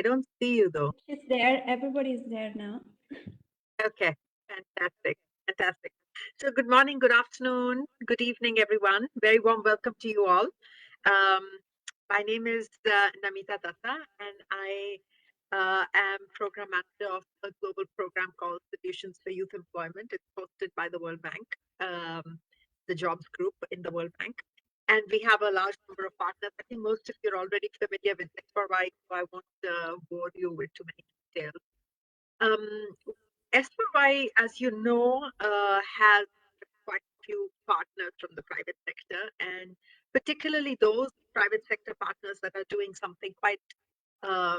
I don't see you though. It's there. Everybody is there now. Okay, fantastic, fantastic. So good morning, good afternoon, good evening, everyone. Very warm welcome to you all. Um, my name is Namita Datta, and I am program manager of a global program called Solutions for Youth Employment. It's hosted by the World Bank, the Jobs Group in the World Bank. And we have a large number of partners. I think most of you are already familiar with S4Y, so I won't bore you with too many details. S4Y, as you know, has quite a few partners from the private sector, and particularly those private sector partners that are doing something quite uh,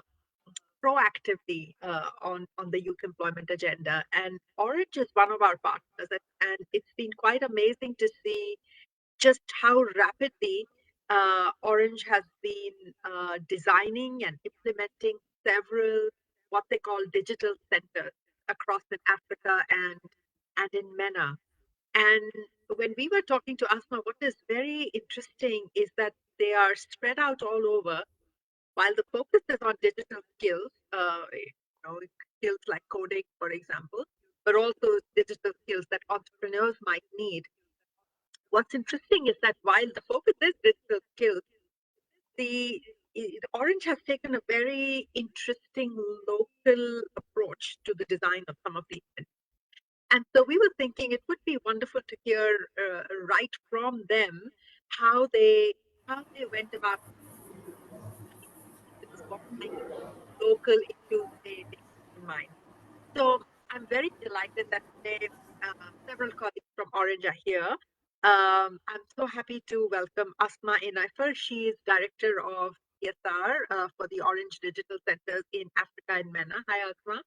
proactively on the youth employment agenda. And Orange is one of our partners, and it's been quite amazing to see just how rapidly Orange has been designing and implementing several what they call digital centers across in Africa and in MENA. And when we were talking to Asma, what is very interesting is that they are spread out all over. While the focus is on digital skills, skills like coding, for example, but also digital skills that entrepreneurs might need. What's interesting is that while the focus is digital skills, Orange has taken a very interesting local approach to the design of some of these things. And so we were thinking it would be wonderful to hear right from them how they went about this, what kind of local issues they take in mind. So I'm very delighted that today several colleagues from Orange are here. I'm so happy to welcome Asma Inaifer. She is Director of CSR for the Orange Digital Centers in Africa and MENA. Hi, Asma.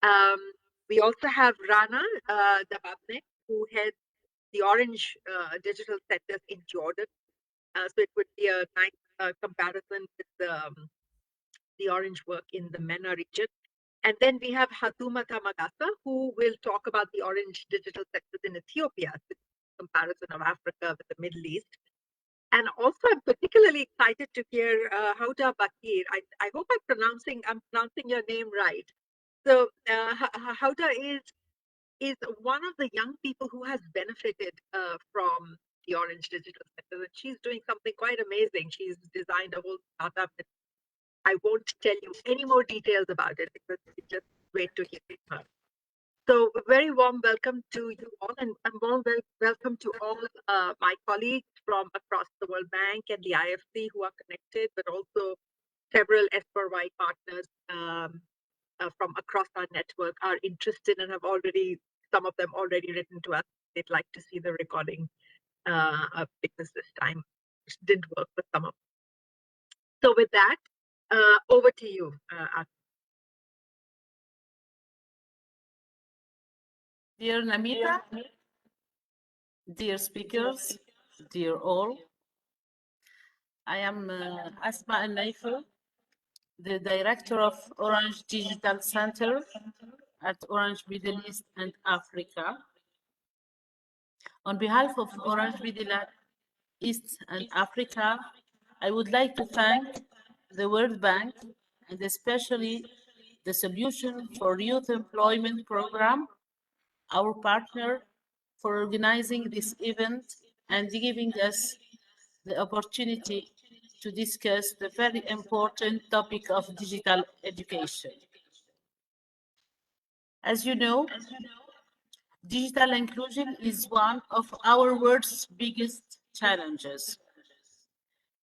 Um, we also have Rana Dababnek, who heads the Orange Digital Centers in Jordan. So it would be a nice comparison with the Orange work in the MENA region. And then we have Hatuma Tamagasa, who will talk about the Orange Digital Sectors in Ethiopia, the comparison of Africa with the Middle East. And also, I'm particularly excited to hear Hauda Bakir. I hope I'm pronouncing your name right. So Hauda is one of the young people who has benefited from the Orange Digital Sector, and she's doing something quite amazing. She's designed a whole startup. I won't tell you any more details about it because you just wait to hear it. So a very warm welcome to you all, and warm welcome to all my colleagues from across the World Bank and the IFC who are connected, but also several S4Y partners from across our network are interested and have some of them already written to us. They'd like to see the recording because this time it didn't work for some of them. So with that, over to you, Dear Namita, dear speakers, dear all, I am Asma Al-Naifel, the director of Orange Digital Center at Orange Middle East and Africa. On behalf of Orange Middle East and Africa, I would like to thank the World Bank and especially the Solution for Youth Employment Program, our partner, for organizing this event and giving us the opportunity to discuss the very important topic of digital education. As you know, digital inclusion is one of our world's biggest challenges.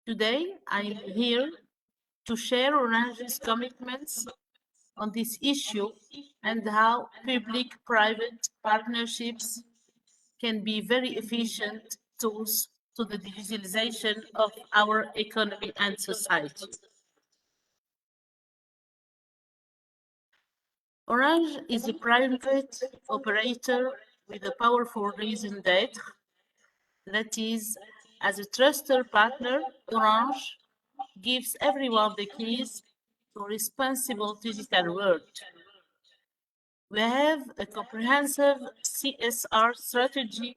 Today, I'm here to share Orange's commitments on this issue and how public-private partnerships can be very efficient tools to the digitalization of our economy and society. Orange is a private operator with a powerful raison d'etre. That is, as a trusted partner, Orange gives everyone the keys to a responsible digital world. We have a comprehensive CSR strategy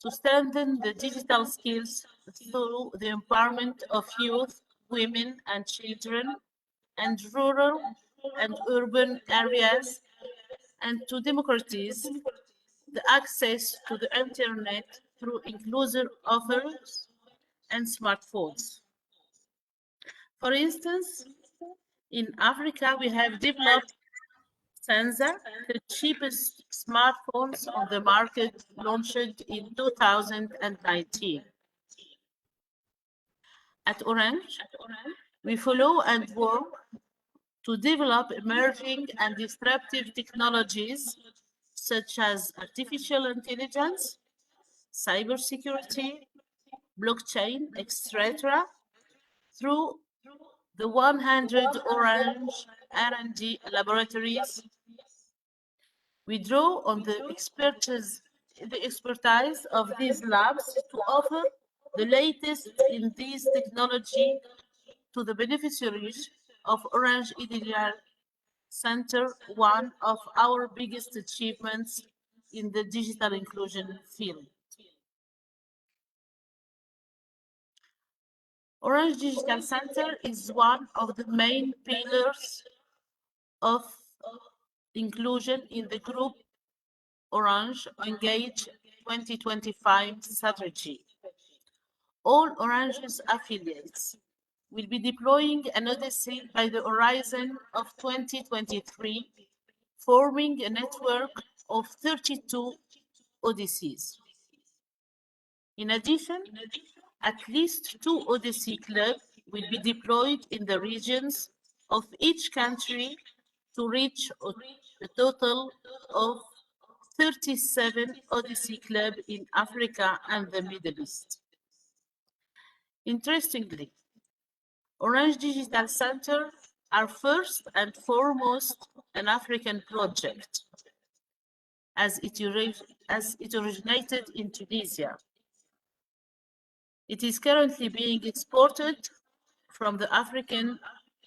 to strengthen the digital skills through the empowerment of youth, women, and children, and rural and urban areas, and to democratize the access to the internet through inclusive offers and smartphones. For instance, in Africa, we have developed Sansa, the cheapest smartphones on the market, launched in 2019. At Orange, we follow and work to develop emerging and disruptive technologies such as artificial intelligence, cybersecurity, blockchain, etc., through the 100 Orange R&D laboratories. We draw on the expertise of these labs to offer the latest in this technology to the beneficiaries of Orange Ideal Center, one of our biggest achievements in the digital inclusion field. Orange Digital Center is one of the main pillars of inclusion in the Group Orange Engage 2025 strategy. All Orange's affiliates will be deploying an Odyssey by the horizon of 2023, forming a network of 32 Odysseys. In addition, at least 2 Odyssey clubs will be deployed in the regions of each country to reach a total of 37 Odyssey clubs in Africa and the Middle East. Interestingly, Orange Digital Center are first and foremost an African project, as it originated in Tunisia. It is currently being exported from the African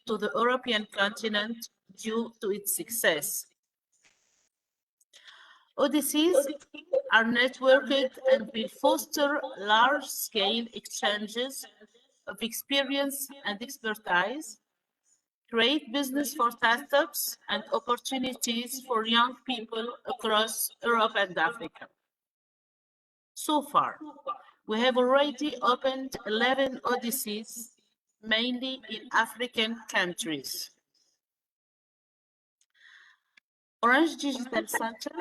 to the European continent due to its success. Odysseys are networked and will foster large-scale exchanges of experience and expertise, create business for startups and opportunities for young people across Europe and Africa. So far, we have already opened 11 Odysseys, mainly in African countries. Orange Digital Center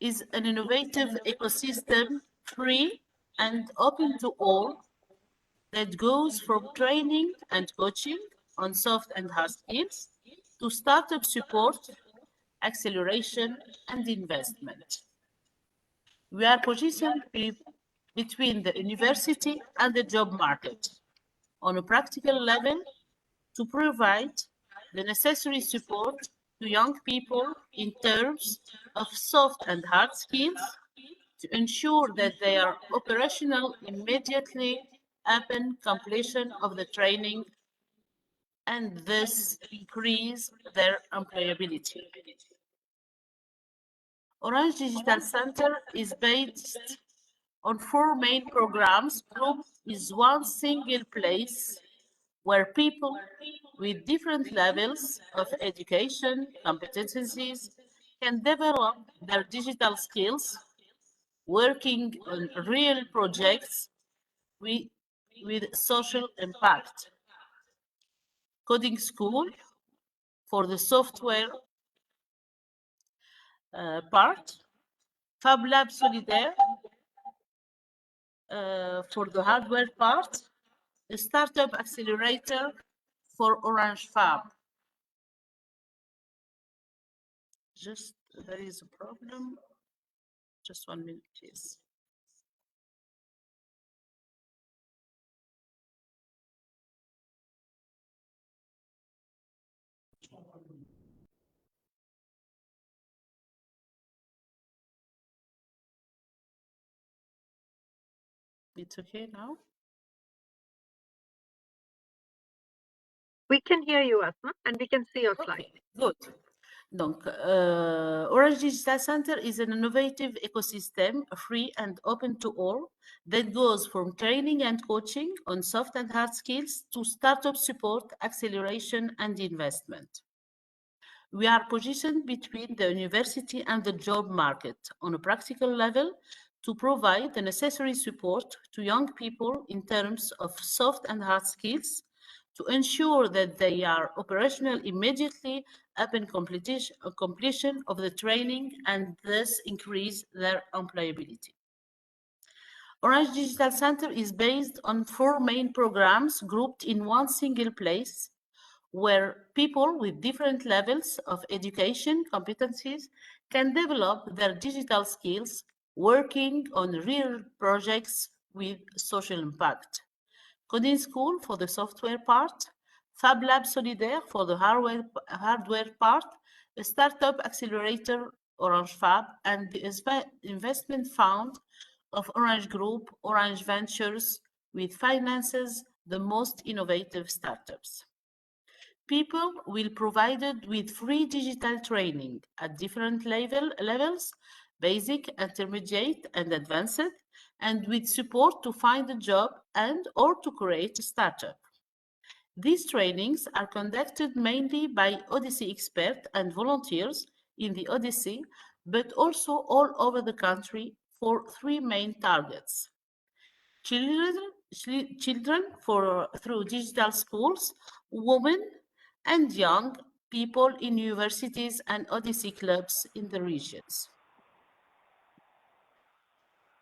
is an innovative ecosystem, free and open to all, that goes from training and coaching on soft and hard skills to startup support, acceleration, and investment. We are positioned between the university and the job market on a practical level to provide the necessary support to young people in terms of soft and hard skills to ensure that they are operational immediately upon completion of the training and thus increase their employability. Orange Digital Center is based on 4 main programs. Group is one single place where people with different levels of education, competencies, can develop their digital skills, working on real projects with social impact. Coding School for the software part, Fab Lab Solidaire for the hardware part, a startup accelerator for Orange Fab. Just there is a problem. Just 1 minute, please. It's okay now? We can hear you, Asma, and we can see your slide. Okay, good. Donc, Orange Digital Center is an innovative ecosystem, free and open to all, that goes from training and coaching on soft and hard skills to startup support, acceleration, and investment. We are positioned between the university and the job market on a practical level to provide the necessary support to young people in terms of soft and hard skills to ensure that they are operational immediately upon completion of the training and thus increase their employability. Orange Digital Center is based on 4 main programs grouped in one single place where people with different levels of education competencies can develop their digital skills working on real projects with social impact. Coding School for the software part, Fab Lab Solidaire for the hardware part, a startup accelerator Orange Fab, and the investment fund of Orange Group, Orange Ventures, with finances the most innovative startups. People will be provided with free digital training at different levels, basic, intermediate, and advanced, and with support to find a job and or to create a startup. These trainings are conducted mainly by Odyssey experts and volunteers in the Odyssey, but also all over the country for 3 main targets. Children through digital schools, women, and young people in universities and Odyssey clubs in the regions.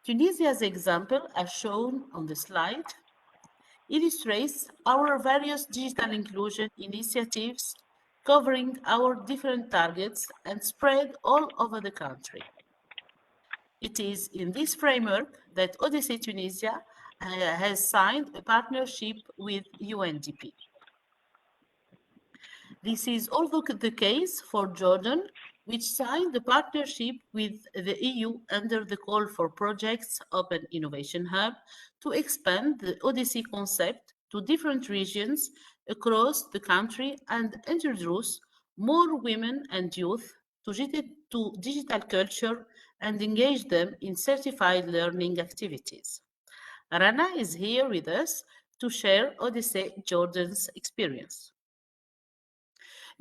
Tunisia's example, as shown on the slide, illustrates our various digital inclusion initiatives covering our different targets and spread all over the country. It is in this framework that Odyssey Tunisia has signed a partnership with UNDP. This is also the case for Jordan, which signed a partnership with the EU under the Call for Projects Open Innovation Hub to expand the Odyssey concept to different regions across the country and introduce more women and youth to digital culture and engage them in certified learning activities. Rana is here with us to share Odyssey Jordan's experience.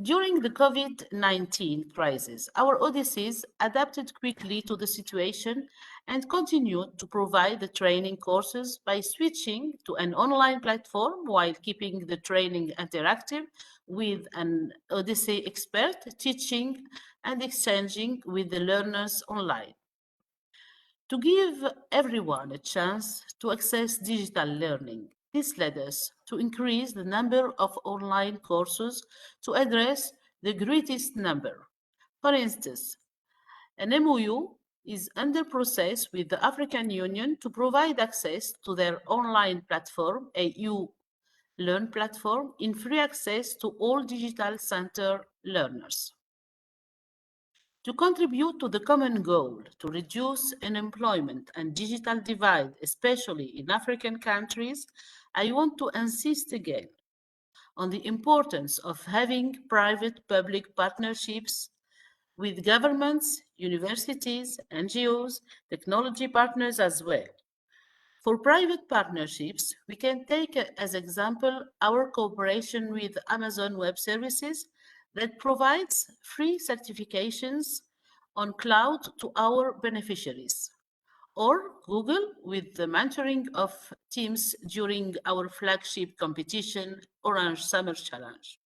During the COVID-19 crisis, our Odysseys adapted quickly to the situation and continued to provide the training courses by switching to an online platform while keeping the training interactive with an Odyssey expert teaching and exchanging with the learners online. To give everyone a chance to access digital learning, this led us to increase the number of online courses to address the greatest number. For instance, an MOU is under process with the African Union to provide access to their online platform, a Learn platform, in free access to all digital center learners. To contribute to the common goal to reduce unemployment and digital divide, especially in African countries, I want to insist again on the importance of having private-public partnerships with governments, universities, NGOs, technology partners as well. For private partnerships, we can take as example our cooperation with Amazon Web Services that provides free certifications on cloud to our beneficiaries, or Google with the mentoring of teams during our flagship competition, Orange Summer Challenge.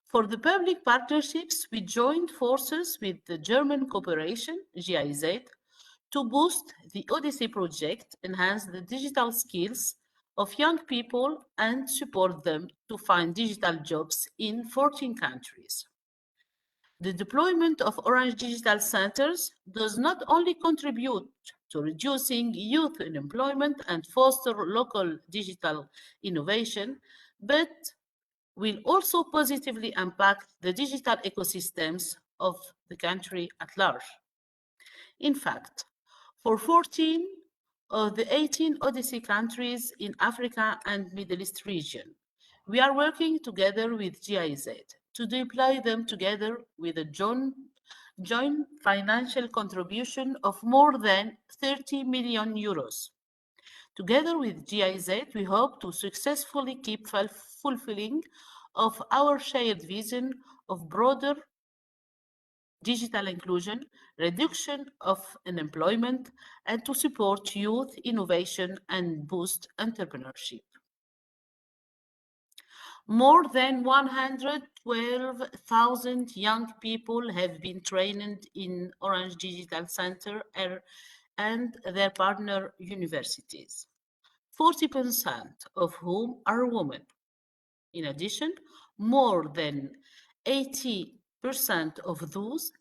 For the public partnerships, we joined forces with the German corporation, GIZ, to boost the Odyssey project, enhance the digital skills of young people, and support them to find digital jobs in 14 countries. The deployment of Orange Digital Centers does not only contribute to reducing youth unemployment and foster local digital innovation, but will also positively impact the digital ecosystems of the country at large. In fact, for 14 of the 18 Odyssey countries in Africa and Middle East region, we are working together with GIZ to deploy them together with a joint financial contribution of more than 30 million euros. Together with GIZ, we hope to successfully keep fulfilling of our shared vision of broader digital inclusion, reduction of unemployment, and to support youth innovation and boost entrepreneurship. More than 112,000 young people have been trained in Orange Digital Center and their partner universities, 40% of whom are women. In addition, more than 80% of those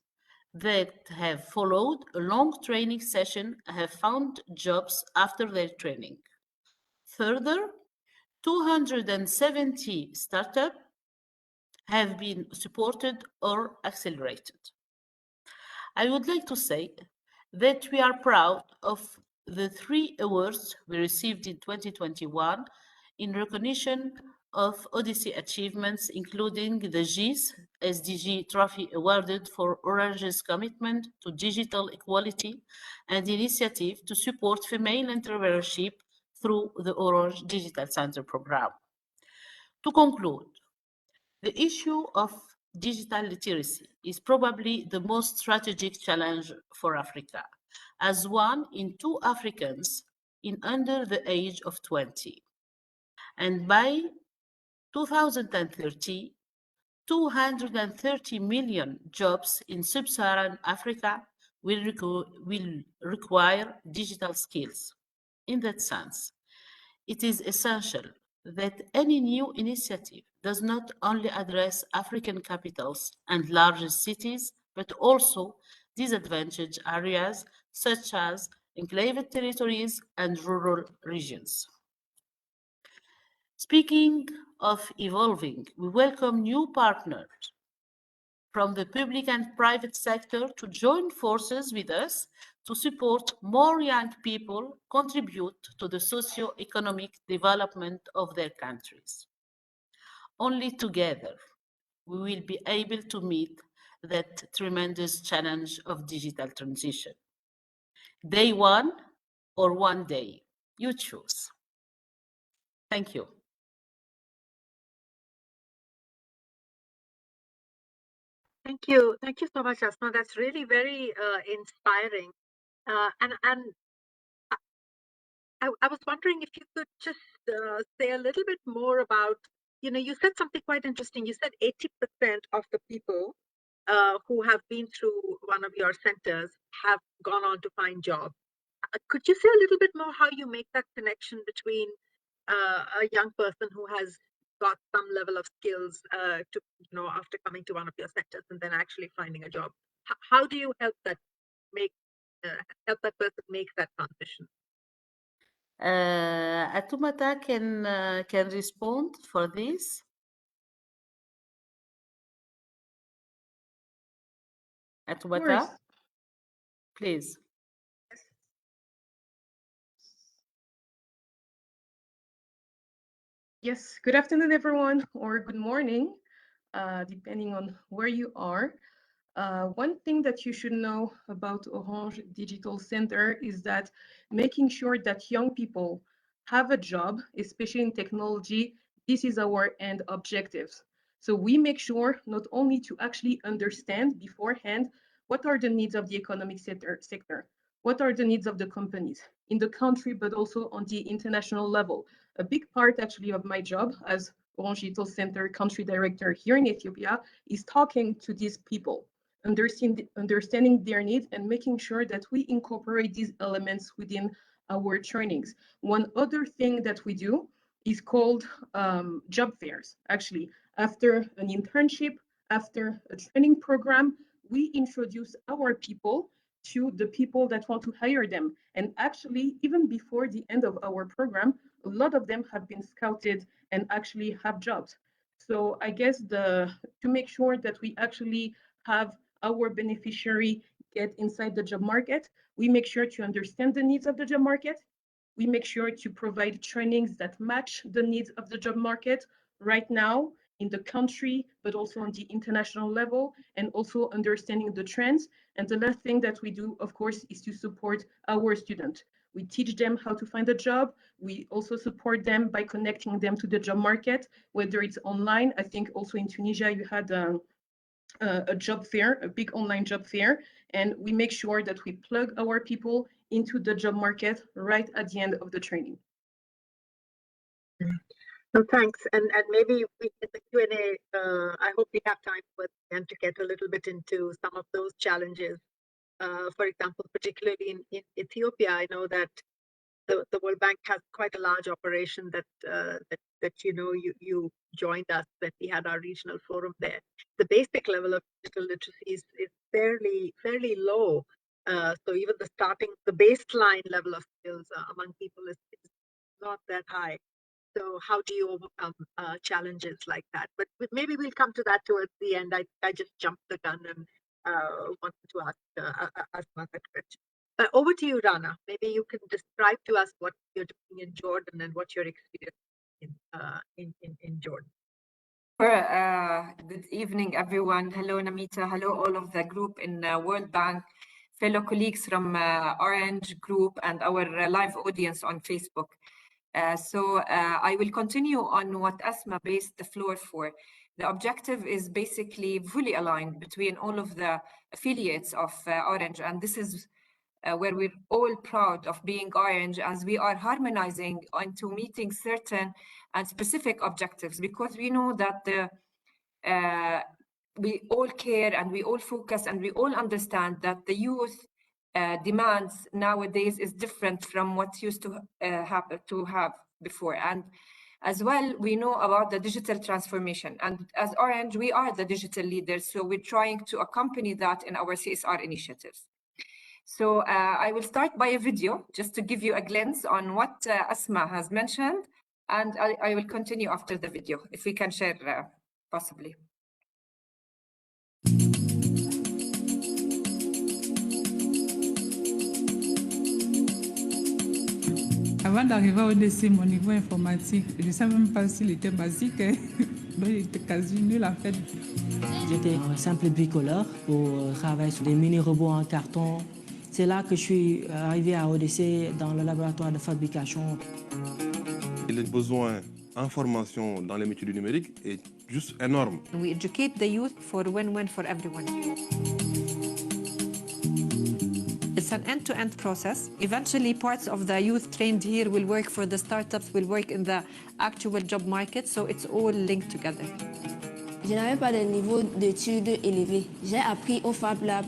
that have followed a long training session have found jobs after their training. Further, 270 startups have been supported or accelerated. I would like to say that we are proud of the 3 awards we received in 2021 in recognition of Odyssey achievements, including the GIS SDG Trophy awarded for Orange's commitment to digital equality and initiative to support female entrepreneurship through the Orange Digital Center program. To conclude, the issue of digital literacy is probably the most strategic challenge for Africa, as 1 in 2 Africans in under the age of 20. And by 2030, 230 million jobs in sub-Saharan Africa will require digital skills. In that sense, it is essential that any new initiative does not only address African capitals and largest cities, but also disadvantaged areas such as enclave territories and rural regions. Speaking of evolving, we welcome new partners from the public and private sector to join forces with us to support more young people contribute to the socio-economic development of their countries. Only together we will be able to meet that tremendous challenge of digital transition. Day 1 or one day, you choose. Thank you. Thank you. Thank you so much, Asma. That's really very inspiring. And I was wondering if you could just say a little bit more about, you said something quite interesting. You said 80% of the people who have been through one of your centers have gone on to find jobs. Could you say a little bit more how you make that connection between a young person who has got some level of skills after coming to one of your centers and then actually finding a job? How do you make help that person make that transition? Atumata can respond for this. Atumata, please. Yes, good afternoon, everyone, or good morning, depending on where you are. One thing that you should know about Orange Digital Center is that making sure that young people have a job, especially in technology, this is our end objectives. So we make sure not only to actually understand beforehand what are the needs of the economic sector, what are the needs of the companies in the country, but also on the international level. A big part actually of my job as Orange Digital Center country director here in Ethiopia is talking to these people, understanding their needs and making sure that we incorporate these elements within our trainings. One other thing that we do is called job fairs. Actually, after an internship, after a training program, we introduce our people to the people that want to hire them. And actually, even before the end of our program, a lot of them have been scouted and actually have jobs. So I guess to make sure that we actually have our beneficiary get inside the job market, we make sure to understand the needs of the job market. We make sure to provide trainings that match the needs of the job market. Right now, in the country, but also on the international level, and also understanding the trends. And the last thing that we do, of course, is to support our students. We teach them how to find a job. We also support them by connecting them to the job market, whether it's online. I think also in Tunisia, you had a job fair, a big online job fair, and we make sure that we plug our people into the job market right at the end of the training. No, thanks. And maybe we in the Q&A, I hope we have time for the end to get a little bit into some of those challenges. For example, particularly in Ethiopia, I know that the World Bank has quite a large operation that you joined us when we had our regional forum there. The basic level of digital literacy is fairly low. So even the baseline level of skills among people is not that high. So how do you overcome challenges like that? But maybe we'll come to that towards the end. I just jumped the gun and wanted to ask another question. Over to you, Rana. Maybe you can describe to us what you're doing in Jordan and what your experience in Jordan. Good evening, everyone. Hello, Namita. Hello, all of the group in World Bank, fellow colleagues from Orange Group, and our live audience on Facebook. So I will continue on what Asma based the floor for. The objective is basically fully aligned between all of the affiliates of Orange, and this is where we're all proud of being Orange, as we are harmonizing into meeting certain and specific objectives, because we know that we all care and we all focus and we all understand that the youth demands nowadays is different from what used to have before. And as well, we know about the digital transformation. And as Orange, we are the digital leaders. So we're trying to accompany that in our CSR initiatives. So I will start by a video just to give you a glimpse on what Asma has mentioned. And I will continue after the video, if we can share possibly. Avant d'arriver au DC, mon niveau informatique, je ne savais même pas s'il était basique, donc il était quasi nul en fait. J'étais un simple bricoleur pour travailler sur des mini-robots en carton. C'est là que je suis arrivé à ODC dans le laboratoire de fabrication. Le besoin en formation dans les métiers du numérique est juste énorme. We educate the youth for win-win for everyone. It's an end-to-end process. Eventually, parts of the youth trained here will work for the startups, will work in the actual job market, so it's all linked together. Je n'avais pas de niveau d'études élevé. J'ai appris au Fab Lab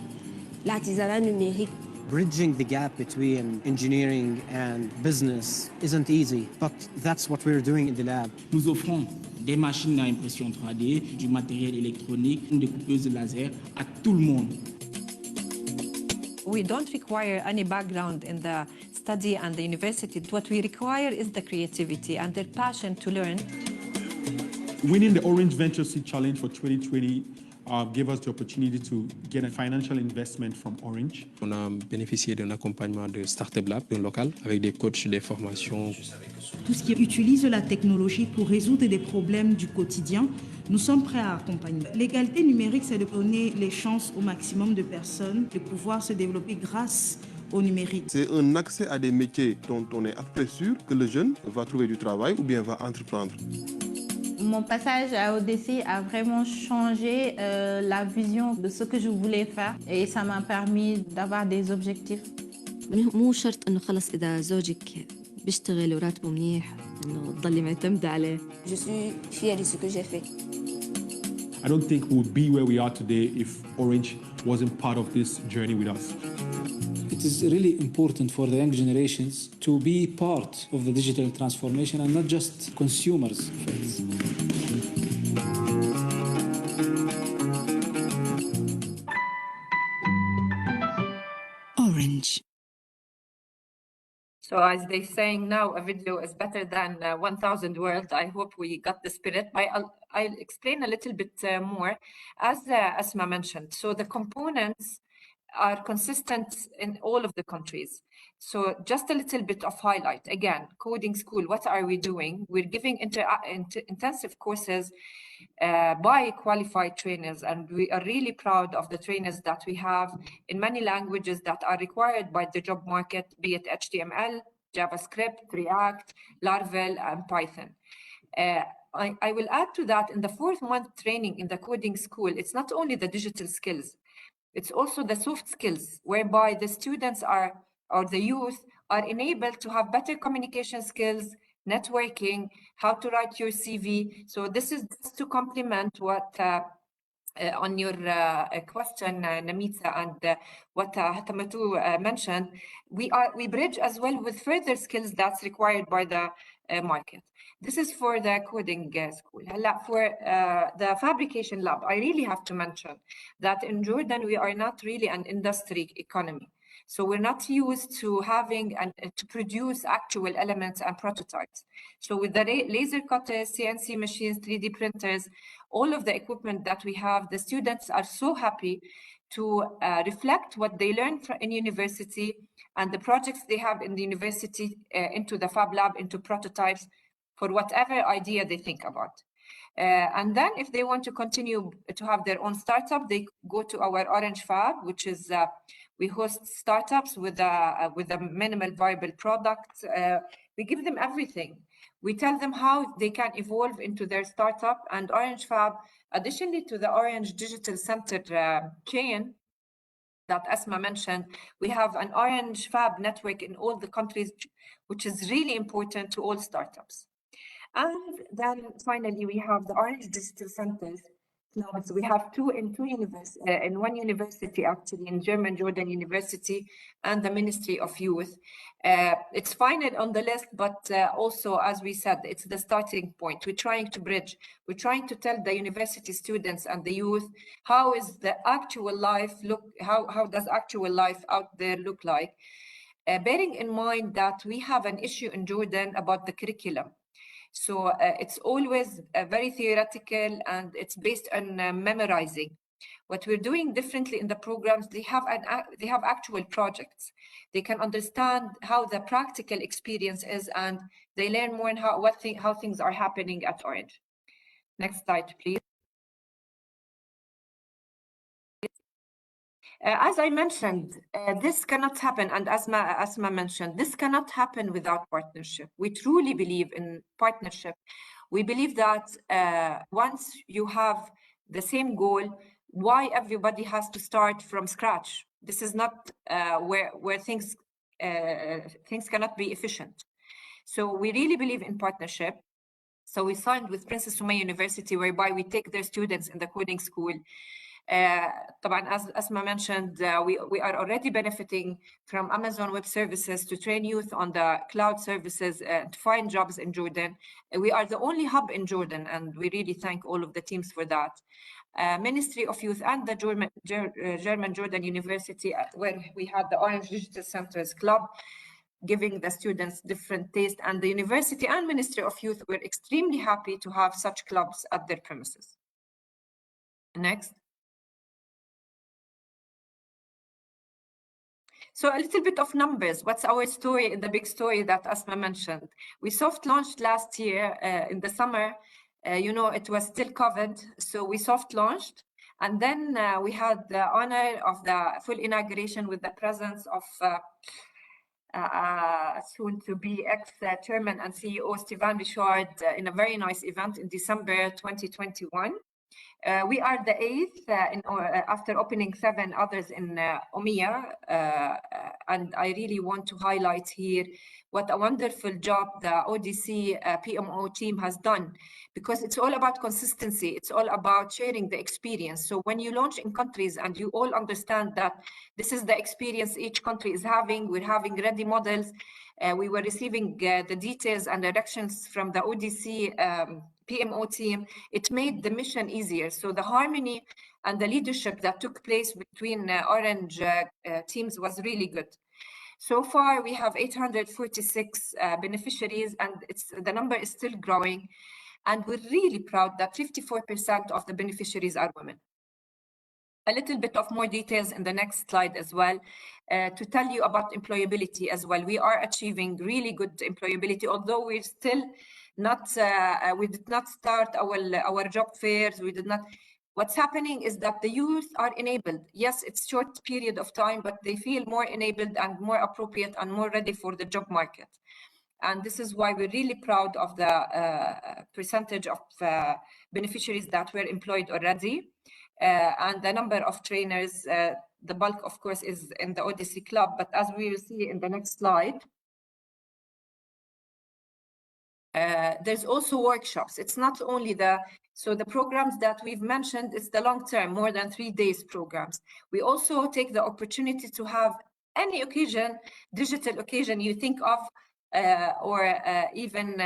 l'artisanat numérique. Bridging the gap between engineering and business isn't easy, but that's what we're doing in the lab. Nous offrons des machines à impression 3D, du matériel électronique, une découpeuse laser à tout le monde. We don't require any background in the study and the university. What we require is the creativity and their passion to learn. Winning the Orange Venture Seed Challenge for 2020 gave us the opportunity to get a financial investment from Orange. On a bénéficié d'un accompagnement de Startup Lab, d'un local, avec des coachs, des formations. Tout ce qui utilise la technologie pour résoudre des problèmes du quotidien, nous sommes prêts à accompagner. L'égalité numérique, c'est de donner les chances au maximum de personnes de pouvoir se développer grâce au numérique. C'est un accès à des métiers dont on est à peu près sûr que le jeune va trouver du travail ou bien va entreprendre. Mon passage à ODC a vraiment changé la vision de ce que je voulais faire et ça m'a permis d'avoir des objectifs. مو شرط إنه خلص إذا زوجك بيشتغل وراتبه منيح إنه تضلي معتمدة عليه. Je suis fière de ce que j'ai fait. I don't think we would be where we are today if Orange wasn't part of this journey with us. It is really important for the young generations to be part of the digital transformation and not just consumers of it. Orange. So as they're saying now, a video is better than 1,000 words. I hope we got the spirit. I'll explain a little bit more. As Asma mentioned, so the components are consistent in all of the countries. So just a little bit of highlight. Again, coding school, what are we doing? We're giving intensive courses by qualified trainers, and we are really proud of the trainers that we have in many languages that are required by the job market, be it HTML, JavaScript, React, Laravel, and Python. I will add to that, in the 4th month training in the coding school, it's not only the digital skills, it's also the soft skills, whereby the students are, or the youth, are enabled to have better communication skills, networking, how to write your CV. So this is just to complement what on your question, Namita, and what Hatamatu mentioned. We bridge as well with further skills that's required by the market. This is for the coding school. For the fabrication lab, I really have to mention that in Jordan, we are not really an industry economy. So we're not used to having and to produce actual elements and prototypes. So with the laser cutters, CNC machines, 3D printers, all of the equipment that we have, the students are so happy to reflect what they learned in university and the projects they have in the university into the Fab Lab, into prototypes for whatever idea they think about. And then if they want to continue to have their own startup, they go to our Orange Fab, which is, we host startups with a minimal viable product. We give them everything. We tell them how they can evolve into their startup. And Orange Fab, additionally to the Orange Digital Center chain that Asma mentioned, we have an Orange Fab network in all the countries, which is really important to all startups. And then finally, we have the Orange Digital Centers clubs. We have in one university, actually, in German Jordan University and the Ministry of Youth. It's final on the list, but also, as we said, it's the starting point. We're trying to bridge. We're trying to tell the university students and the youth, how is the actual life look, how does actual life out there look like? Bearing in mind that we have an issue in Jordan about the curriculum. So it's always very theoretical, and it's based on memorizing. What we're doing differently in the programs, they have actual projects. They can understand how the practical experience is, and they learn more on how things are happening at Orange. Next slide, please. As I mentioned, this cannot happen, and Asma mentioned, this cannot happen without partnership. We truly believe in partnership. We believe that once you have the same goal, why everybody has to start from scratch? This is not where things cannot be efficient. So we really believe in partnership. So we signed with Princess Sumaya University, whereby we take their students in the coding school. As Asma mentioned, we are already benefiting from Amazon Web Services to train youth on the cloud services to find jobs in Jordan. We are the only hub in Jordan, and we really thank all of the teams for that. Ministry of Youth and the German Jordan University, where we had the Orange Digital Centers Club, giving the students different taste, and the university and Ministry of Youth were extremely happy to have such clubs at their premises. Next. So a little bit of numbers. What's our story in the big story that Asma mentioned? We soft launched last year in the summer. It was still COVID, so we soft launched. And then we had the honor of the full inauguration with the presence of soon to be ex-chairman and CEO Steven Richard in a very nice event in December 2021. We are the 8th after opening 7 others in Omia, and I really want to highlight here what a wonderful job the ODC PMO team has done, because it's all about consistency. It's all about sharing the experience. So when you launch in countries and you all understand that this is the experience each country is having, we're having ready models. We were receiving the details and directions from the ODC PMO team. It made the mission easier. So the harmony and the leadership that took place between Orange teams was really good. So far, we have 846 beneficiaries, and the number is still growing. And we're really proud that 54% of the beneficiaries are women. a little bit of more details in the next slide as well, to tell you about employability as well. We are achieving really good employability, although we're still not, we did not start our job fairs. We did not. What's happening is that the youth are enabled. Yes, it's short period of time, but they feel more enabled and more appropriate and more ready for the job market. And this is why we're really proud of the percentage of beneficiaries that were employed already. And the number of trainers, the bulk, of course, is in the Odyssey Club. But as we will see in the next slide, there's also workshops. It's not only so the programs that we've mentioned, it's the long-term, more than 3 days programs. We also take the opportunity to have any occasion, digital occasion you think of, or even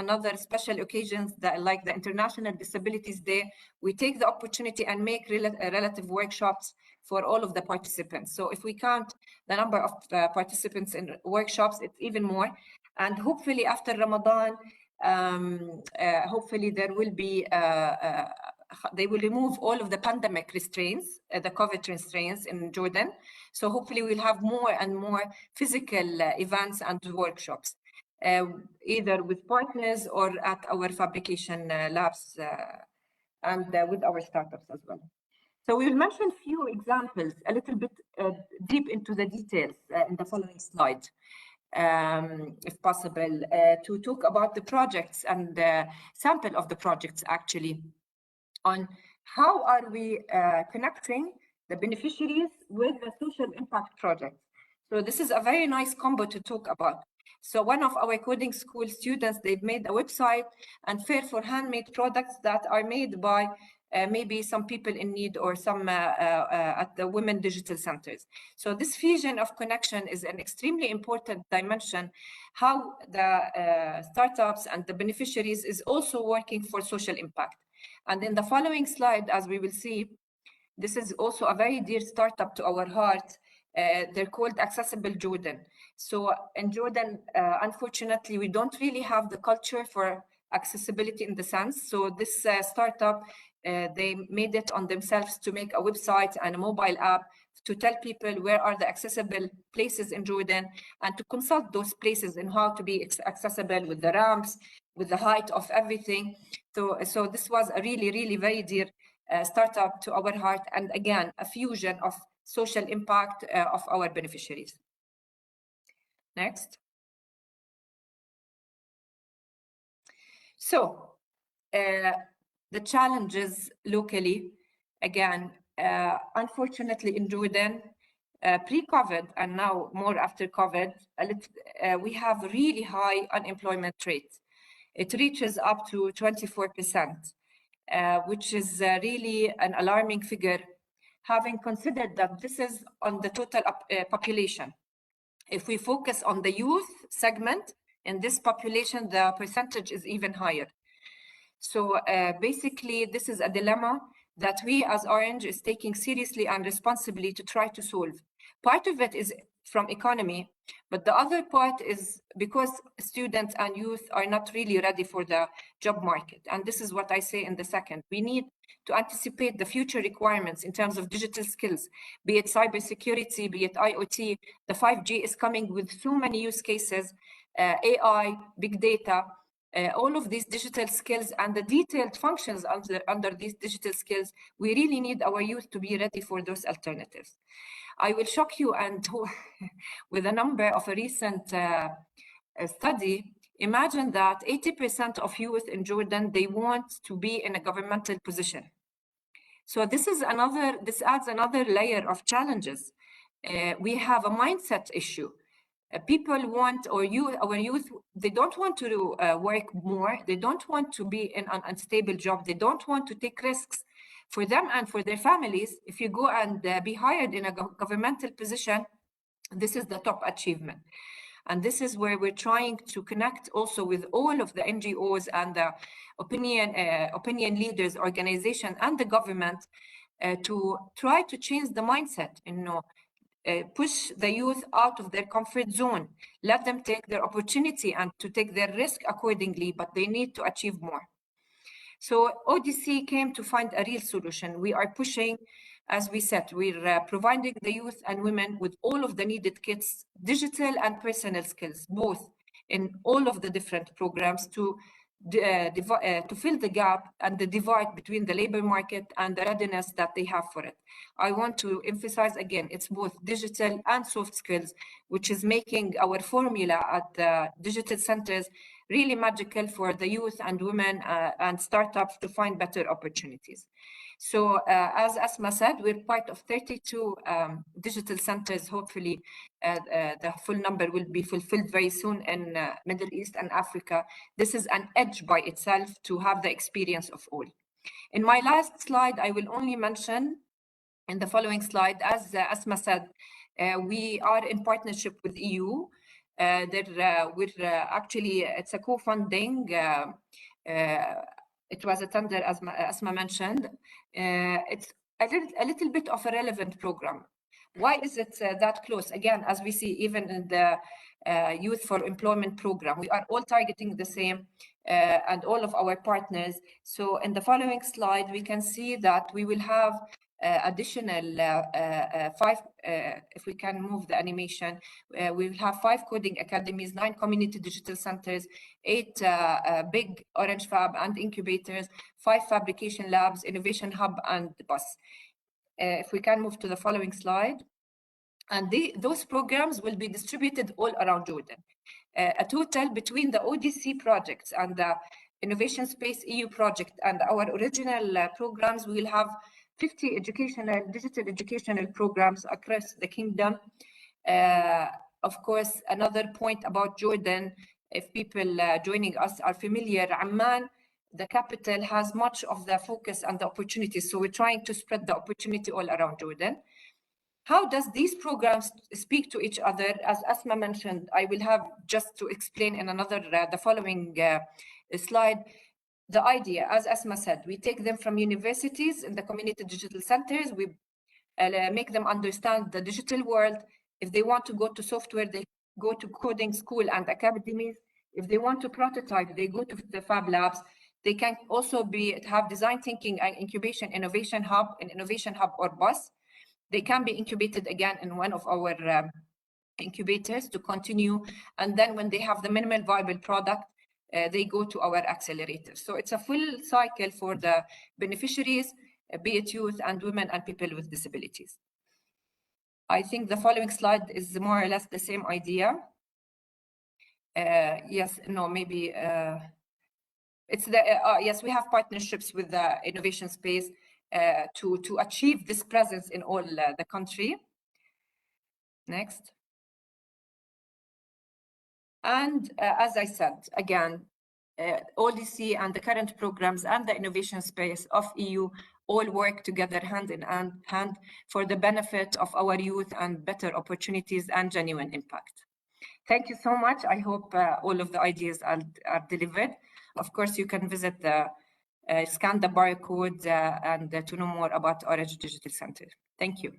another special occasions that, like the International Disabilities Day, we take the opportunity and make relative workshops for all of the participants. So if we count the number of participants in workshops, it's even more. And hopefully after Ramadan, hopefully there will be, they will remove all of the pandemic restraints, the COVID restraints in Jordan. So hopefully we'll have more and more physical events and workshops, either with partners or at our fabrication labs and with our startups as well. So we'll mention few examples, a little bit deep into the details in the following slide. If possible, to talk about the projects and the sample of the projects actually, on how are we connecting the beneficiaries with the social impact projects. So this is a very nice combo to talk about. So one of our coding school students, they've made a website and fair for handmade products that are made by maybe some people in need or some at the women digital centers. So this fusion of connection is an extremely important dimension, how the startups and the beneficiaries is also working for social impact. And in the following slide, as we will see, this is also a very dear startup to our heart. They're called Accessible Jordan. So in Jordan, unfortunately, we don't really have the culture for accessibility in the sense. So this startup, they made it on themselves to make a website and a mobile app to tell people where are the accessible places in Jordan and to consult those places and how to be accessible with the ramps, with the height of everything. So this was a really, really very dear startup to our heart. And again, a fusion of social impact of our beneficiaries. Next. So the challenges locally, again, unfortunately in Jordan, pre-COVID and now more after COVID, we have really high unemployment rate. It reaches up to 24%, which is really an alarming figure, having considered that this is on the total population. If we focus on the youth segment in this population, the percentage is even higher. So basically, this is a dilemma that we as Orange is taking seriously and responsibly to try to solve. Part of it is from economy, but the other part is because students and youth are not really ready for the job market. And this is what I say in the second. We need to anticipate the future requirements in terms of digital skills, be it cybersecurity, be it IoT. The 5G is coming with so many use cases, AI, big data, all of these digital skills and the detailed functions under these digital skills. We really need our youth to be ready for those alternatives. I will shock you and with a number of a recent study. Imagine that 80% of youth in Jordan, they want to be in a governmental position. So this adds another layer of challenges. We have a mindset issue. People want, our youth, they don't want to work more. They don't want to be in an unstable job. They don't want to take risks. For them and for their families, if you go and be hired in a governmental position, this is the top achievement. And this is where we're trying to connect also with all of the NGOs and the opinion leaders, organization, and the government to try to change the mindset, push the youth out of their comfort zone, let them take their opportunity and to take their risk accordingly, but they need to achieve more. So ODC came to find a real solution. We are pushing as we said, we're providing the youth and women with all of the needed kits, digital and personal skills, both in all of the different programs to fill the gap and the divide between the labor market and the readiness that they have for it. I want to emphasize again, it's both digital and soft skills, which is making our formula at the digital centers really magical for the youth and women and startups to find better opportunities. So as Asma said, we're part of 32 digital centers. Hopefully the full number will be fulfilled very soon in Middle East and Africa. This is an edge by itself to have the experience of all. In my last slide, I will only mention in the following slide, as Asma said, we are in partnership with EU. Actually, it's a co-funding. It was a tender, as Asma mentioned. It's a little bit of a relevant program. Why is it that close? Again, as we see, even in the Youth for Employment program, we are all targeting the same and all of our partners. So in the following slide, we can see that we will have additional 5, if we can move the animation, we will have 5 coding academies, 9 community digital centers, 8 big Orange Fab and incubators, 5 fabrication labs, innovation hub, and bus. If we can move to the following slide. And those programs will be distributed all around Jordan. A total between the ODC projects and the Innovation Space EU project and our original programs, we will have 50 digital educational programs across the kingdom. Of course, another point about Jordan, if people joining us are familiar, Amman, the capital, has much of the focus and the opportunities. So we're trying to spread the opportunity all around Jordan. How does these programs speak to each other? As Asma mentioned, I will have just to explain in another, the following slide. The idea, as Asma said, we take them from universities in the community digital centers. We make them understand the digital world. If they want to go to software, they go to coding school and academies. If they want to prototype, they go to the fab labs. They can also have design thinking and incubation innovation hub or bus. They can be incubated again in one of our incubators to continue. And then when they have the minimal viable product, they go to our accelerators. So it's a full cycle for the beneficiaries, be it youth and women and people with disabilities. I think the following slide is more or less the same idea. Yes, we have partnerships with the innovation space to achieve this presence in all the country. Next. And as I said, again, ODC and the current programs and the innovation space of EU all work together hand in hand for the benefit of our youth and better opportunities and genuine impact. Thank you so much. I hope all of the ideas are delivered. Of course, you can visit the scan the barcode and to know more about Orange Digital Center. Thank you.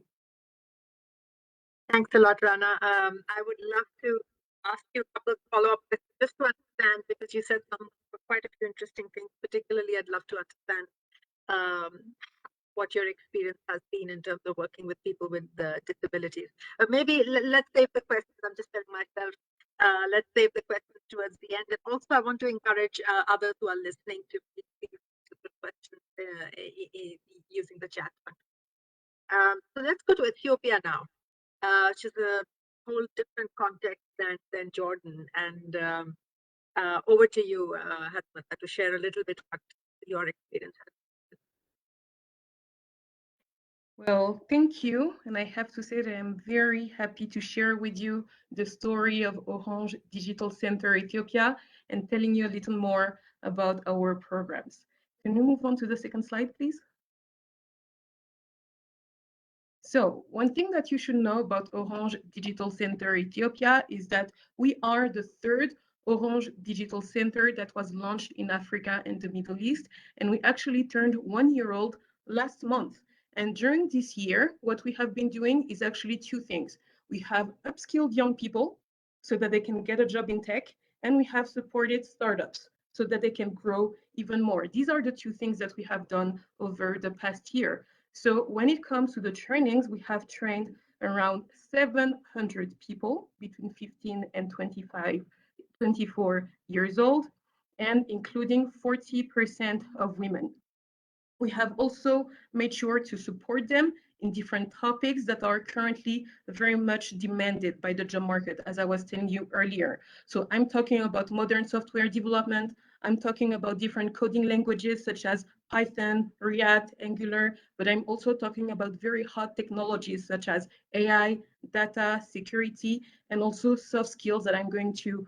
Thanks a lot, Rana. I would love to ask you a couple of follow-up questions just to understand, because you said quite a few interesting things. Particularly, I'd love to understand what your experience has been in terms of working with people with disabilities. Maybe let's save the questions. I'm just telling myself, let's save the questions towards the end. And also, I want to encourage others who are listening to put questions using the chat function. So let's go to Ethiopia now, which is a whole different context than Jordan. And over to you, Hasmata, to share a little bit what your experience has been. Well, thank you. And I have to say that I'm very happy to share with you the story of Orange Digital Center Ethiopia and telling you a little more about our programs. Can you move on to the second slide, please? So one thing that you should know about Orange Digital Center Ethiopia is that we are the third Orange Digital Center that was launched in Africa and the Middle East. And we actually turned 1 year old last month. And during this year, what we have been doing is actually 2 things. We have upskilled young people so that they can get a job in tech, and we have supported startups so that they can grow even more. These are the 2 things that we have done over the past year. So when it comes to the trainings, we have trained around 700 people between 15 and 24 years old, and including 40% of women. We have also made sure to support them in different topics that are currently very much demanded by the job market, as I was telling you earlier. So I'm talking about modern software development. I'm talking about different coding languages such as Python, React, Angular, but I'm also talking about very hot technologies such as AI, data, security, and also soft skills that I'm going to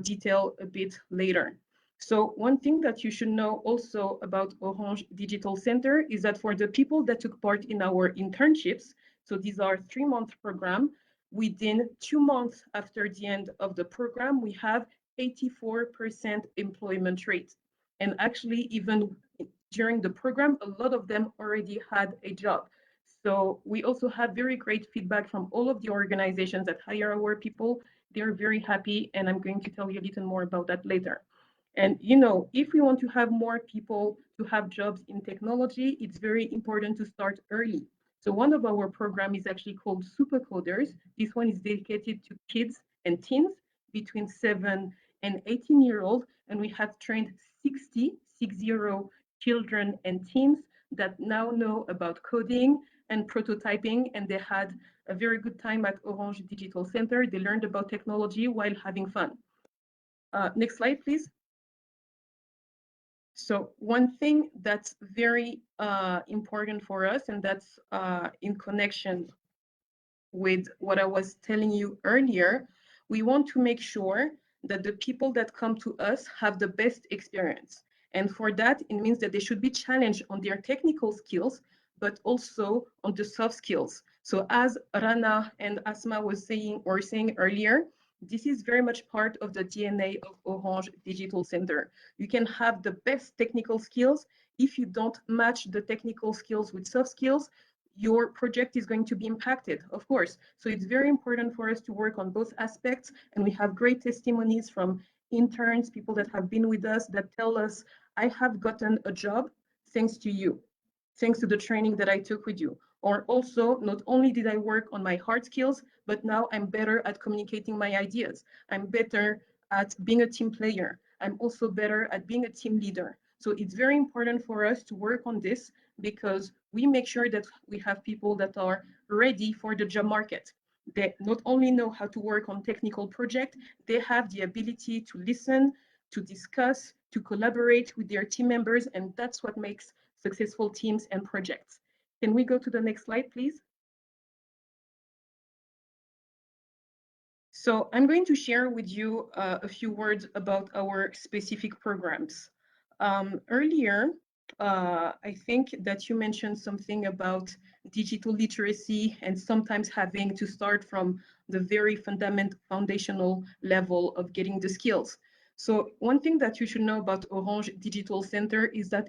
detail a bit later. So one thing that you should know also about Orange Digital Center is that for the people that took part in our internships, so these are 3-month program, within 2 months after the end of the program, we have 84% employment rate. And actually, even during the program, a lot of them already had a job. So we also have very great feedback from all of the organizations that hire our people. They're very happy, and I'm going to tell you a little more about that later. And you know, if we want to have more people to have jobs in technology, it's very important to start early. So one of our programs is actually called Super Coders. This one is dedicated to kids and teens between 7 and 18-year-old, and we have trained 60 children and teens that now know about coding and prototyping, and they had a very good time at Orange Digital Center. They learned about technology while having fun. Next slide, please. So one thing that's very important for us, and that's in connection with what I was telling you earlier, we want to make sure that the people that come to us have the best experience. And for that, it means that they should be challenged on their technical skills, but also on the soft skills. So as Rana and Asma was saying earlier, this is very much part of the DNA of Orange Digital Center. You can have the best technical skills. If you don't match the technical skills with soft skills, your project is going to be impacted, of course. So it's very important for us to work on both aspects. And we have great testimonies from interns, people that have been with us that tell us, I have gotten a job thanks to you, thanks to the training that I took with you. Or also, not only did I work on my hard skills, but now I'm better at communicating my ideas. I'm better at being a team player. I'm also better at being a team leader. So it's very important for us to work on this because we make sure that we have people that are ready for the job market. They not only know how to work on technical projects, they have the ability to listen, to discuss, to collaborate with their team members, and that's what makes successful teams and projects. Can we go to the next slide, please? So I'm going to share with you a few words about our specific programs. Earlier, I think that you mentioned something about digital literacy and sometimes having to start from the very foundational level of getting the skills. So one thing that you should know about Orange Digital Center is that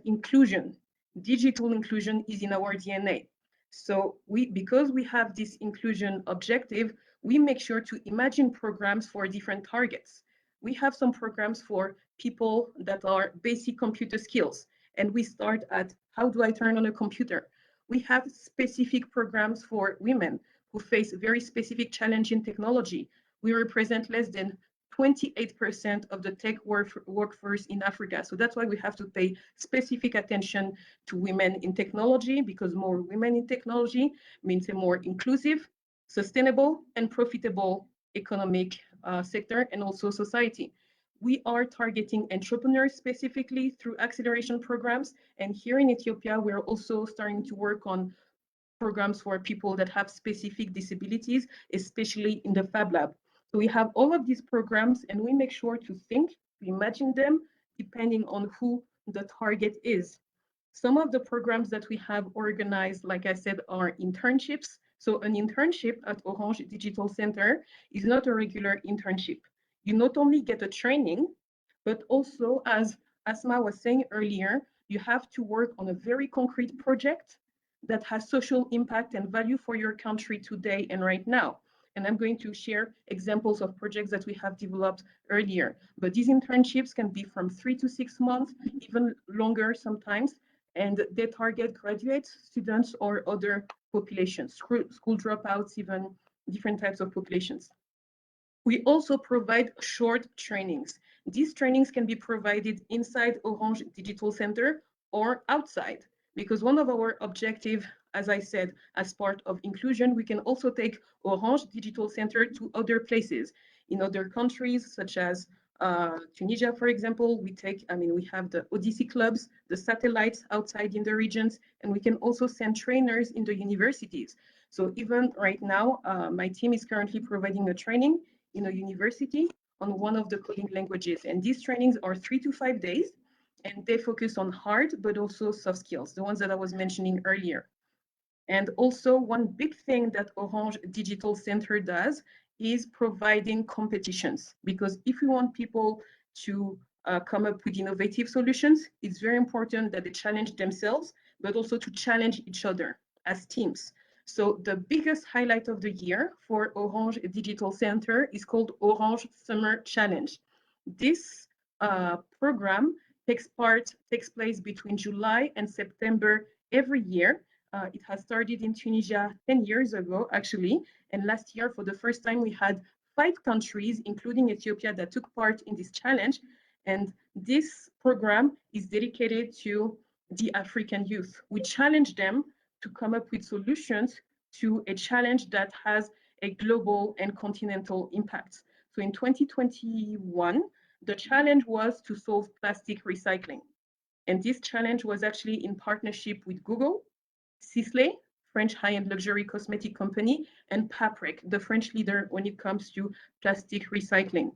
digital inclusion is in our DNA. So because we have this inclusion objective, we make sure to imagine programs for different targets. We have some programs for people that are basic computer skills, and we start at how do I turn on a computer? We have specific programs for women who face very specific challenge in technology. We represent less than 28% of the tech workforce in Africa. So that's why we have to pay specific attention to women in technology, because more women in technology means a more inclusive, sustainable, and profitable economic sector and also society. We are targeting entrepreneurs specifically through acceleration programs. And here in Ethiopia, we're also starting to work on programs for people that have specific disabilities, especially in the Fab Lab. So we have all of these programs and we make sure to think, to imagine them, depending on who the target is. Some of the programs that we have organized, like I said, are internships. So an internship at Orange Digital Center is not a regular internship. You not only get a training, but also, as Asma was saying earlier, you have to work on a very concrete project that has social impact and value for your country today and right now. And I'm going to share examples of projects that we have developed earlier. But these internships can be from 3 to 6 months, even longer sometimes. And they target graduates, students, or other populations, school dropouts, even different types of populations. We also provide short trainings. These trainings can be provided inside Orange Digital Center or outside, because one of our objectives, as I said, as part of inclusion, we can also take Orange Digital Center to other places in other countries, such as Tunisia, for example. We have the Odyssey clubs, the satellites outside in the regions, and we can also send trainers in the universities. So even right now, my team is currently providing a training in a university on one of the coding languages. And these trainings are 3 to 5 days, and they focus on hard, but also soft skills, the ones that I was mentioning earlier. And also one big thing that Orange Digital Center does is providing competitions, because if we want people to come up with innovative solutions, it's very important that they challenge themselves, but also to challenge each other as teams. So the biggest highlight of the year for Orange Digital Center is called Orange Summer Challenge. This program takes place between July and September every year. It has started in Tunisia 10 years ago, actually. And last year, for the first time, we had 5 countries, including Ethiopia, that took part in this challenge. And this program is dedicated to the African youth. We challenge them to come up with solutions to a challenge that has a global and continental impact. So in 2021, the challenge was to solve plastic recycling. And this challenge was actually in partnership with Google, Sisley, French high-end luxury cosmetic company, and Paprec, the French leader when it comes to plastic recycling.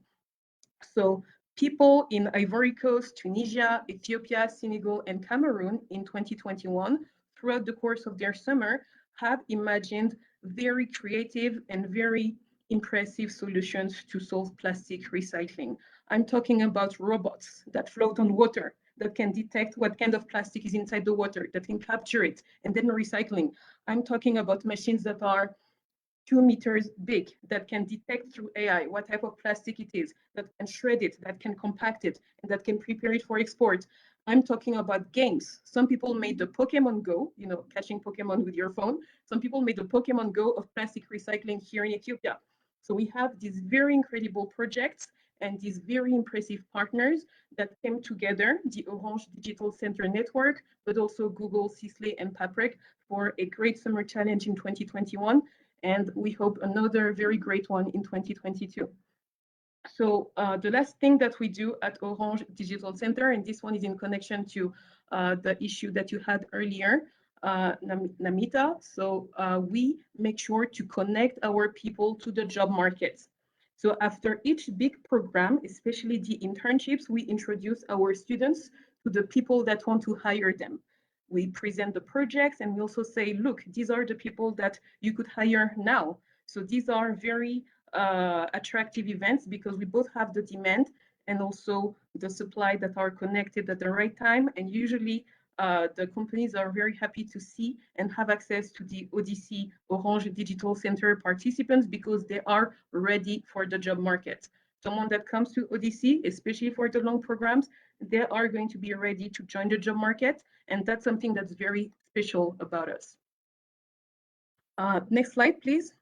So people in Ivory Coast, Tunisia, Ethiopia, Senegal, and Cameroon in 2021, throughout the course of their summer, have imagined very creative and very impressive solutions to solve plastic recycling. I'm talking about robots that float on water, that can detect what kind of plastic is inside the water, that can capture it, and then recycling. I'm talking about machines that are 2 meters big, that can detect through AI what type of plastic it is, that can shred it, that can compact it, and that can prepare it for export. I'm talking about games. Some people made the Pokemon Go, catching Pokemon with your phone. Some people made the Pokemon Go of plastic recycling here in Ethiopia. So we have these very incredible projects and these very impressive partners that came together, the Orange Digital Center Network, but also Google, Sisley, and Paprec, for a great summer challenge in 2021. And we hope another very great one in 2022. So the last thing that we do at Orange Digital Center, and this one is in connection to the issue that you had earlier, Namita. So we make sure to connect our people to the job market. So after each big program, especially the internships, we introduce our students to the people that want to hire them. We present the projects and we also say, look, these are the people that you could hire now. So these are very attractive events because we both have the demand and also the supply that are connected at the right time. And usually the companies are very happy to see and have access to the Odyssey Orange Digital Center participants because they are ready for the job market. Someone that comes to Odyssey, especially for the long programs, they are going to be ready to join the job market. And that's something that's very special about us. Next slide, please.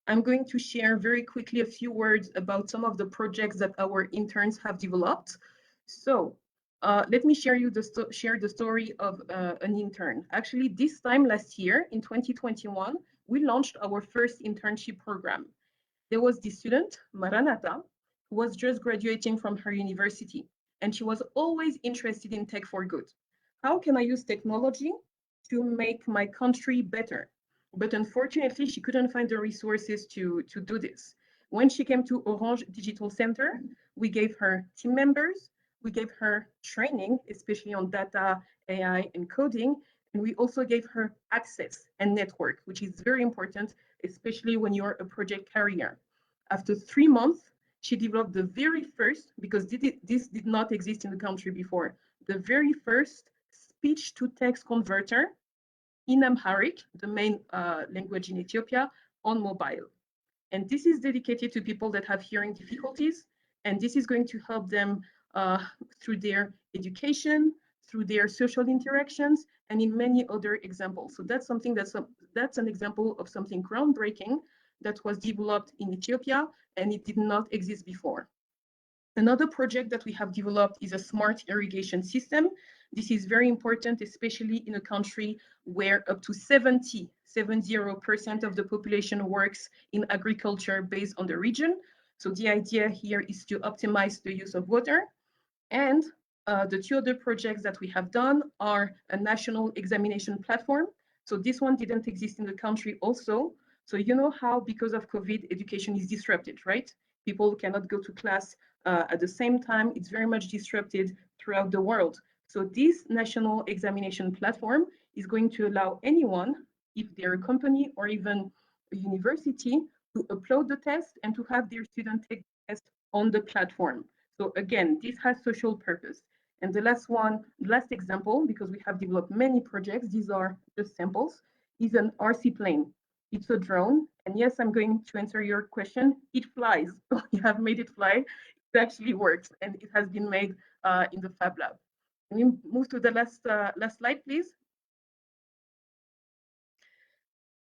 I'm going to share very quickly a few words about some of the projects that our interns have developed. So let me share the story of an intern. Actually, this time last year in 2021, we launched our first internship program. There was this student, Maranatha, who was just graduating from her university, and she was always interested in tech for good. How can I use technology to make my country better? But unfortunately, she couldn't find the resources to do this. When she came to Orange Digital Center, we gave her team members, we gave her training, especially on data, AI, and coding, and we also gave her access and network, which is very important, especially when you're a project carrier. After 3 months, she developed the very first, because this did not exist in the country before, the very first speech-to-text converter in Amharic, the main language in Ethiopia, on mobile. And this is dedicated to people that have hearing difficulties, and this is going to help them through their education, through their social interactions, and in many other examples. So that's something that's an example of something groundbreaking that was developed in Ethiopia, and it did not exist before. Another project that we have developed is a smart irrigation system. This is very important, especially in a country where up to 70% of the population works in agriculture based on the region. So the idea here is to optimize the use of water. And the two other projects that we have done are a national examination platform. So this one didn't exist in the country also. So you know how because of COVID, education is disrupted, right? People cannot go to class at the same time. It's very much disrupted throughout the world. So this national examination platform is going to allow anyone, if they're a company or even a university, to upload the test and to have their student take the test on the platform. So again, this has social purpose. And the last example, because we have developed many projects, these are just samples, is an RC plane. It's a drone. And yes, I'm going to answer your question. It flies. We have made it fly. It actually works. And it has been made in the Fab Lab. Can we move to the last slide, please?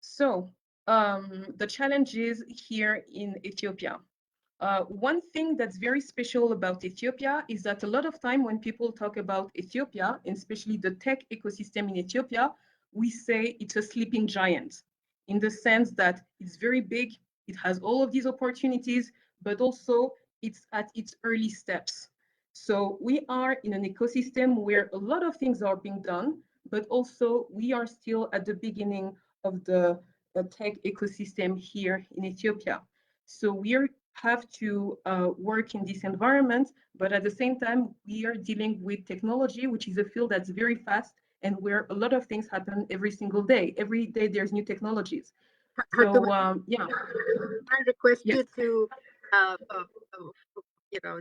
So the challenges here in Ethiopia. One thing that's very special about Ethiopia is that a lot of time when people talk about Ethiopia, and especially the tech ecosystem in Ethiopia, we say it's a sleeping giant in the sense that it's very big, it has all of these opportunities, but also it's at its early steps. So we are in an ecosystem where a lot of things are being done, but also we are still at the beginning of the tech ecosystem here in Ethiopia. So we have to work in this environment, but at the same time, we are dealing with technology, which is a field that's very fast and where a lot of things happen every single day. Every day there's new technologies. So yeah. I request Yes. you to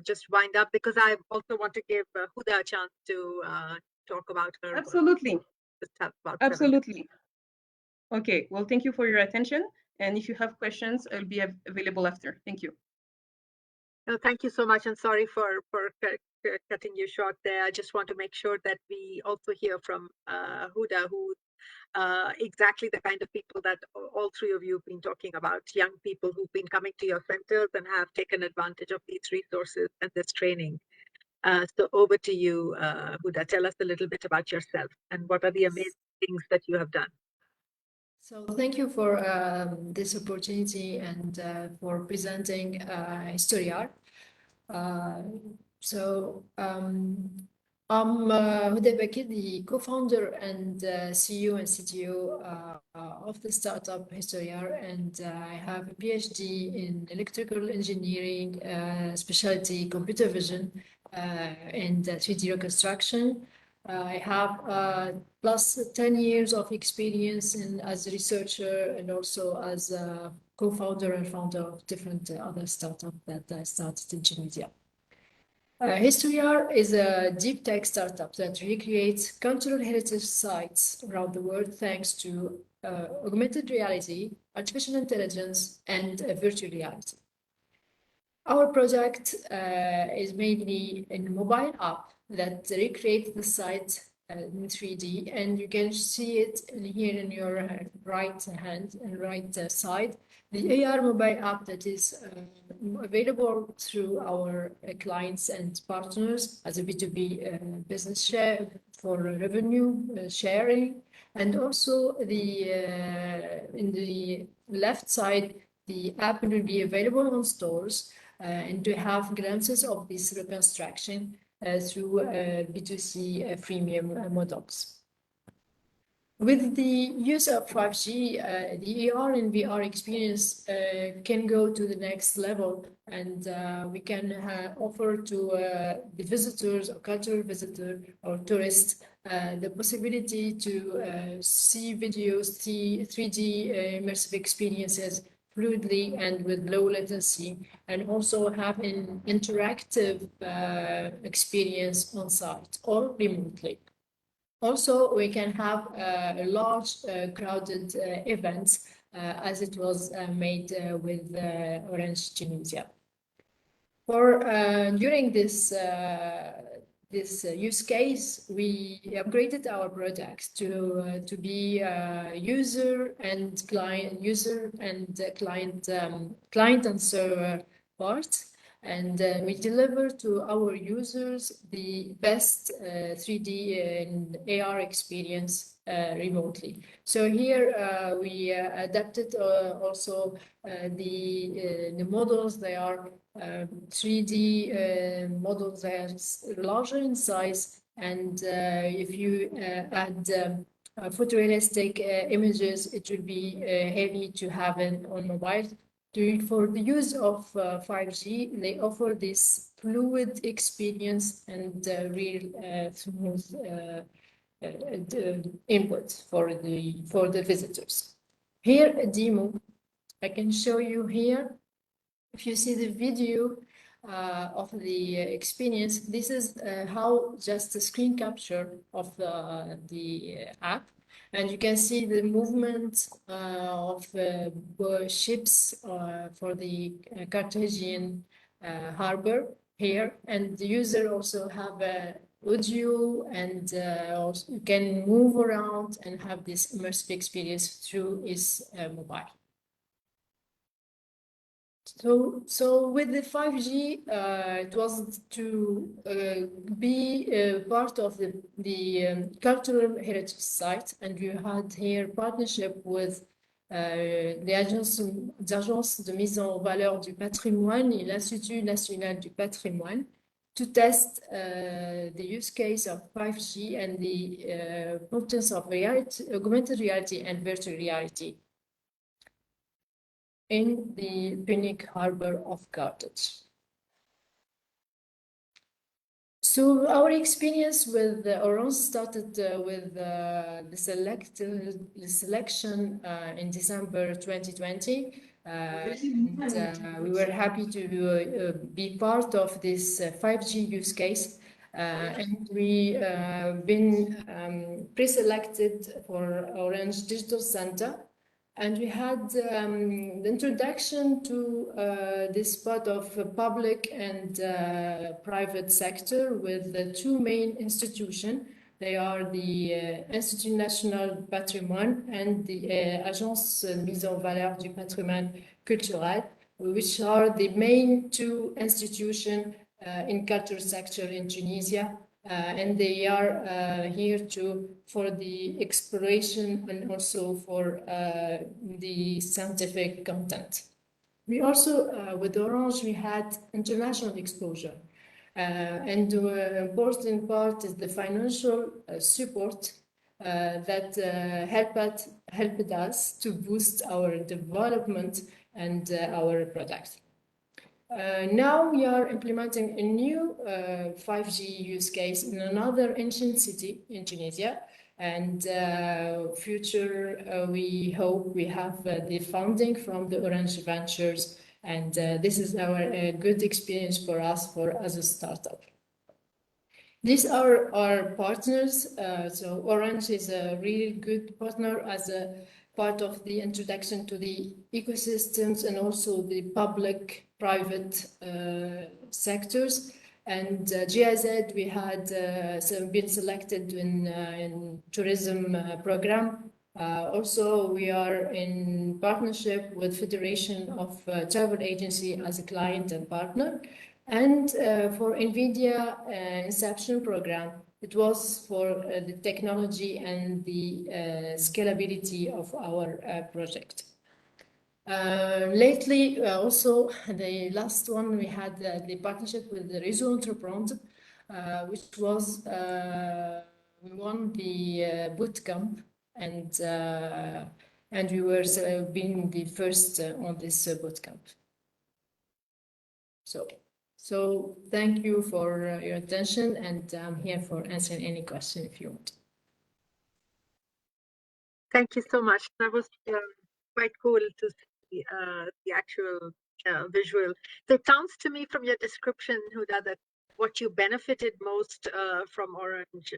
just wind up, because I also want to give Huda a chance to talk about her. Absolutely. Just have about 7 minutes. Absolutely. Okay, well, thank you for your attention. And if you have questions, I'll be available after. Thank you. No, thank you so much, and sorry for cutting you short there. I just want to make sure that we also hear from Huda, who exactly the kind of people that all three of you have been talking about, young people who've been coming to your centers and have taken advantage of these resources and this training. So over to you, Huda. Tell us a little bit about yourself and what are the amazing things that you have done. So thank you for this opportunity and for presenting Historiar. I'm Huda Bakir, the co-founder and CEO and CTO of the startup Historiar, and I have a PhD in electrical engineering, specialty computer vision, and 3D reconstruction. I have plus 10 years of experience as a researcher and also as a co-founder and founder of different other startups that I started in Tunisia. Historiar is a deep tech startup that recreates cultural heritage sites around the world thanks to augmented reality, artificial intelligence, and virtual reality. Our project is mainly a mobile app that recreates the site in 3D, and you can see it here in your right hand and right side. The AR mobile app that is available through our clients and partners as a B2B business share for revenue sharing, and also in the left side, the app will be available on stores. And to have glimpses of this reconstruction through B2C freemium models. With the use of 5G, the AR and VR experience can go to the next level, and we can offer to the visitors or cultural visitor or tourists the possibility to see videos, 3D immersive experiences fluidly and with low latency, and also have an interactive experience on site or remotely. Also, we can have large crowded events as it was made with Orange Tunisia. During this this use case, we upgraded our products to be user and client client and server part, and we deliver to our users the best 3D and AR experience remotely. So here we adapted also the models. They are 3D models that are larger in size, and if you add photorealistic images, it will be heavy to have it on mobile. For the use of 5G, they offer this fluid experience and real smooth input for the visitors. Here a demo I can show you here. If you see the video of the experience, this is how just a screen capture of the app. And you can see the movement of ships for the Cartesian harbor here. And the user also have audio, and also you can move around and have this immersive experience through his mobile. So with the 5G, it was to be part of the cultural heritage site, and we had here partnership with l'Agence de mise en valeur du patrimoine et l'Institut national du patrimoine to test the use case of 5G and the importance of reality, augmented reality and virtual reality in the Punic harbor of Carthage. So our experience with Orange started with the selection in December 2020. We were happy to be part of this 5G use case. And we been pre-selected for Orange Digital Center. And we had the introduction to this part of public and private sector with the two main institutions. They are the Institut National du Patrimoine and the Agence Mise en Valeur du Patrimoine Culturel, which are the main two institutions in culture sector in Tunisia. And they are here for the exploration and also for the scientific content. We also, with Orange, we had international exposure. And the important part is the financial support that helped us to boost our development and our product. Now we are implementing a new 5G use case in another ancient city in Tunisia, and future we hope we have the funding from the Orange Ventures, and this is our good experience for us as a startup. These are our partners. So Orange is a really good partner as a part of the introduction to the ecosystems and also the public-private sectors. And GIZ, we had been selected in tourism program. Also, we are in partnership with Federation of Travel Agency as a client and partner. And for NVIDIA Inception program, it was for the technology and the scalability of our project. Lately, also, the last one, we had the partnership with the Réseau Entreprendre, which was, we won the boot camp, and we were being the first on this boot camp. So thank you for your attention, and I'm here for answering any question if you want. Thank you so much. That was quite cool to see the actual visual. So it sounds to me from your description, Huda, that what you benefited most from Orange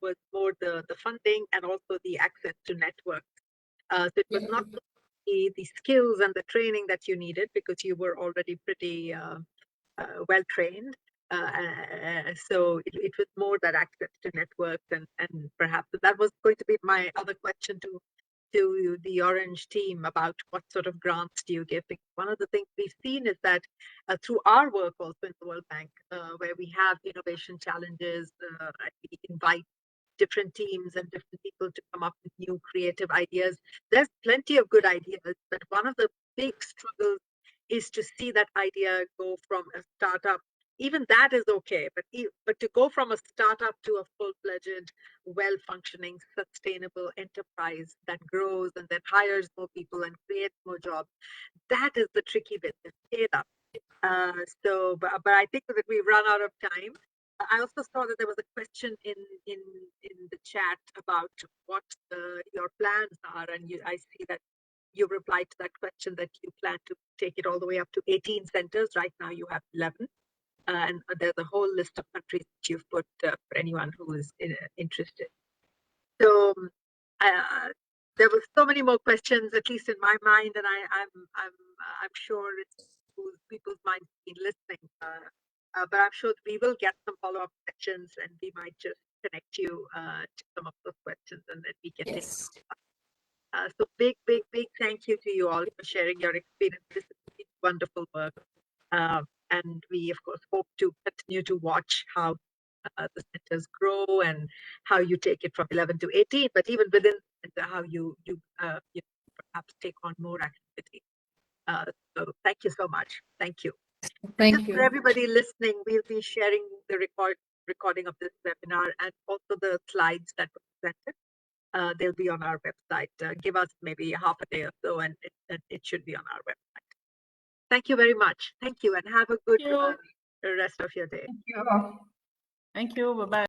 was more the funding and also the access to networks. So it was not the skills and the training that you needed, because you were already pretty well trained, So it was more that access to networks, and perhaps that was going to be my other question to the Orange team about what sort of grants do you give. Because one of the things we've seen is that through our work also in the World Bank, where we have innovation challenges, we invite different teams and different people to come up with new creative ideas. There's plenty of good ideas, but one of the big struggles is to see that idea go from a startup. Even that is okay, but to go from a startup to a full-fledged, well-functioning, sustainable enterprise that grows and that hires more people and creates more jobs, that is the tricky bit, the scale up. But I think that we've run out of time. I also saw that there was a question in the chat about what your plans are, and I see that you replied to that question that you plan to take it all the way up to 18 centers. Right now you have 11. And there's a whole list of countries that you've put for anyone who is interested. So there were so many more questions, at least in my mind, and I'm sure it's people's minds been listening. But I'm sure we will get some follow-up questions, and we might just connect you to some of those questions, and then we can take them. So big thank you to you all for sharing your experience. This is wonderful work. And we, of course, hope to continue to watch how the centers grow and how you take it from 11 to 18, but even within how you perhaps take on more activity. So thank you so much. Thank you. Thank Just you. for everybody listening, we'll be sharing the recording of this webinar and also the slides that were presented. They'll be on our website. Give us maybe half a day or so, and it should be on our website. Thank you very much. Thank you, and have a good rest of your day. Thank you. Thank you. Bye-bye.